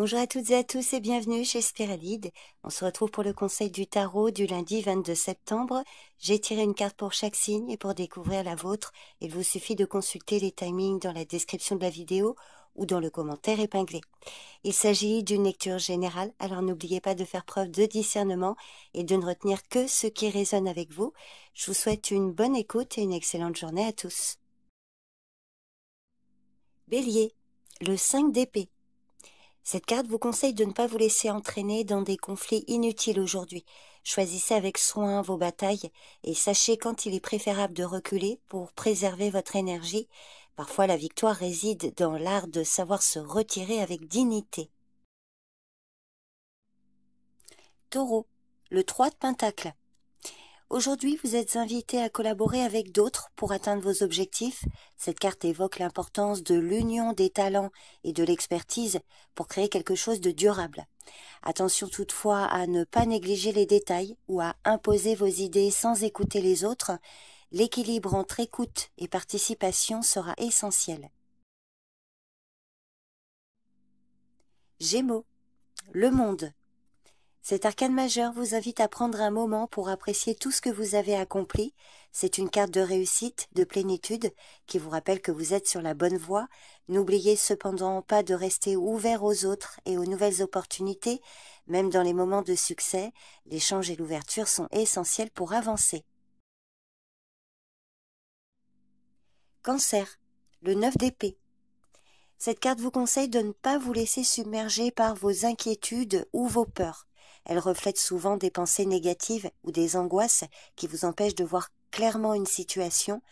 Bonjour à toutes et à tous et bienvenue chez Spiralide. On se retrouve pour le conseil du tarot du lundi 22 septembre. J'ai tiré une carte pour chaque signe et pour découvrir la vôtre, il vous suffit de consulter les timings dans la description de la vidéo ou dans le commentaire épinglé. Il s'agit d'une lecture générale, alors n'oubliez pas de faire preuve de discernement et de ne retenir que ce qui résonne avec vous. Je vous souhaite une bonne écoute et une excellente journée à tous. Bélier, le 5 d'épée. Cette carte vous conseille de ne pas vous laisser entraîner dans des conflits inutiles aujourd'hui. Choisissez avec soin vos batailles et sachez quand il est préférable de reculer pour préserver votre énergie. Parfois, la victoire réside dans l'art de savoir se retirer avec dignité. Taureau, le 3 de Pentacle. Aujourd'hui, vous êtes invité à collaborer avec d'autres pour atteindre vos objectifs. Cette carte évoque l'importance de l'union des talents et de l'expertise pour créer quelque chose de durable. Attention toutefois à ne pas négliger les détails ou à imposer vos idées sans écouter les autres. L'équilibre entre écoute et participation sera essentiel. Gémeaux, le monde. Cet arcane majeur vous invite à prendre un moment pour apprécier tout ce que vous avez accompli. C'est une carte de réussite, de plénitude, qui vous rappelle que vous êtes sur la bonne voie. N'oubliez cependant pas de rester ouvert aux autres et aux nouvelles opportunités. Même dans les moments de succès, l'échange et l'ouverture sont essentiels pour avancer. Cancer, le 9 d'épée. Cette carte vous conseille de ne pas vous laisser submerger par vos inquiétudes ou vos peurs. Elle reflète souvent des pensées négatives ou des angoisses qui vous empêchent de voir clairement une situation.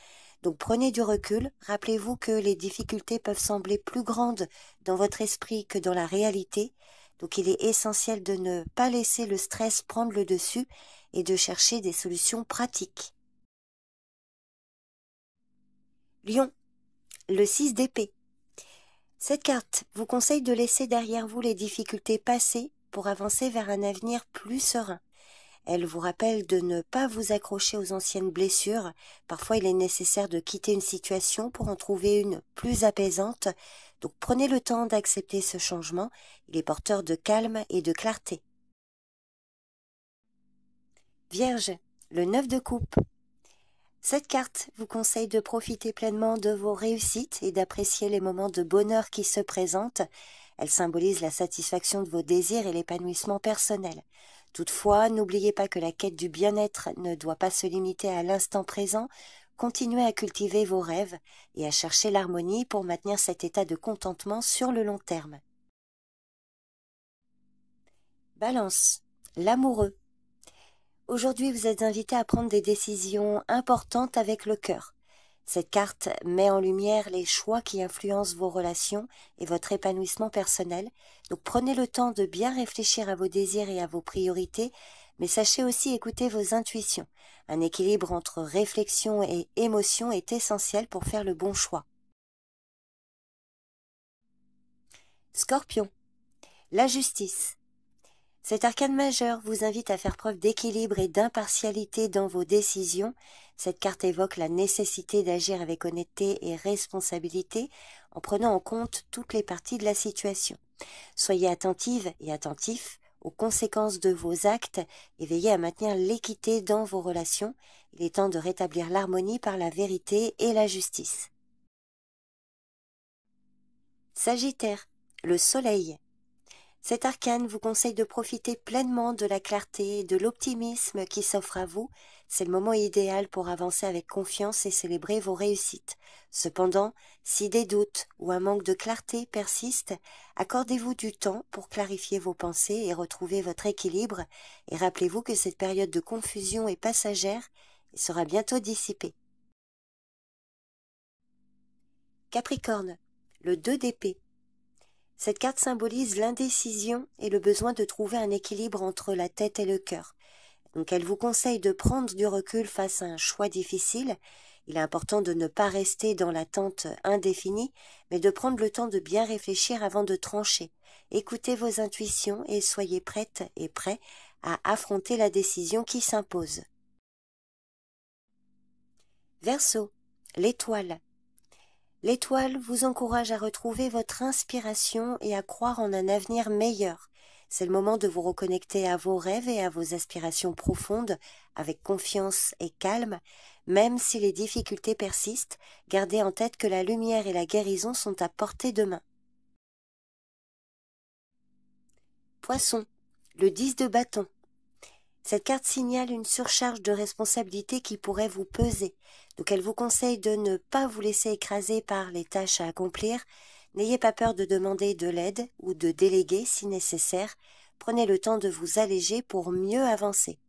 Donc prenez du recul, rappelez-vous que les difficultés peuvent sembler plus grandes dans votre esprit que dans la réalité. Donc il est essentiel de ne pas laisser le stress prendre le dessus et de chercher des solutions pratiques. Lion, le 6 d'épée. Cette carte vous conseille de laisser derrière vous les difficultés passées pour avancer vers un avenir plus serein. Elle vous rappelle de ne pas vous accrocher aux anciennes blessures. Parfois, il est nécessaire de quitter une situation pour en trouver une plus apaisante. Donc, prenez le temps d'accepter ce changement. Il est porteur de calme et de clarté. Vierge, le 9 de coupe. Cette carte vous conseille de profiter pleinement de vos réussites et d'apprécier les moments de bonheur qui se présentent. Elle symbolise la satisfaction de vos désirs et l'épanouissement personnel. Toutefois, n'oubliez pas que la quête du bien-être ne doit pas se limiter à l'instant présent. Continuez à cultiver vos rêves et à chercher l'harmonie pour maintenir cet état de contentement sur le long terme. Balance, l'amoureux. Aujourd'hui, vous êtes invité à prendre des décisions importantes avec le cœur. Cette carte met en lumière les choix qui influencent vos relations et votre épanouissement personnel. Donc prenez le temps de bien réfléchir à vos désirs et à vos priorités, mais sachez aussi écouter vos intuitions. Un équilibre entre réflexion et émotion est essentiel pour faire le bon choix. Scorpion, la justice. Cet arcane majeur vous invite à faire preuve d'équilibre et d'impartialité dans vos décisions. Cette carte évoque la nécessité d'agir avec honnêteté et responsabilité en prenant en compte toutes les parties de la situation. Soyez attentive et attentif aux conséquences de vos actes et veillez à maintenir l'équité dans vos relations. Il est temps de rétablir l'harmonie par la vérité et la justice. Sagittaire, le soleil. Cet arcane vous conseille de profiter pleinement de la clarté et de l'optimisme qui s'offre à vous. C'est le moment idéal pour avancer avec confiance et célébrer vos réussites. Cependant, si des doutes ou un manque de clarté persistent, accordez-vous du temps pour clarifier vos pensées et retrouver votre équilibre. Et rappelez-vous que cette période de confusion est passagère et sera bientôt dissipée. Capricorne, le 2 d'épée. Cette carte symbolise l'indécision et le besoin de trouver un équilibre entre la tête et le cœur. Donc elle vous conseille de prendre du recul face à un choix difficile. Il est important de ne pas rester dans l'attente indéfinie, mais de prendre le temps de bien réfléchir avant de trancher. Écoutez vos intuitions et soyez prête et prêt à affronter la décision qui s'impose. Verseau, l'étoile. L'étoile vous encourage à retrouver votre inspiration et à croire en un avenir meilleur. C'est le moment de vous reconnecter à vos rêves et à vos aspirations profondes avec confiance et calme. Même si les difficultés persistent, gardez en tête que la lumière et la guérison sont à portée de main. Poisson, le 10 de bâton. Cette carte signale une surcharge de responsabilité qui pourrait vous peser. Donc elle vous conseille de ne pas vous laisser écraser par les tâches à accomplir. N'ayez pas peur de demander de l'aide ou de déléguer si nécessaire. Prenez le temps de vous alléger pour mieux avancer.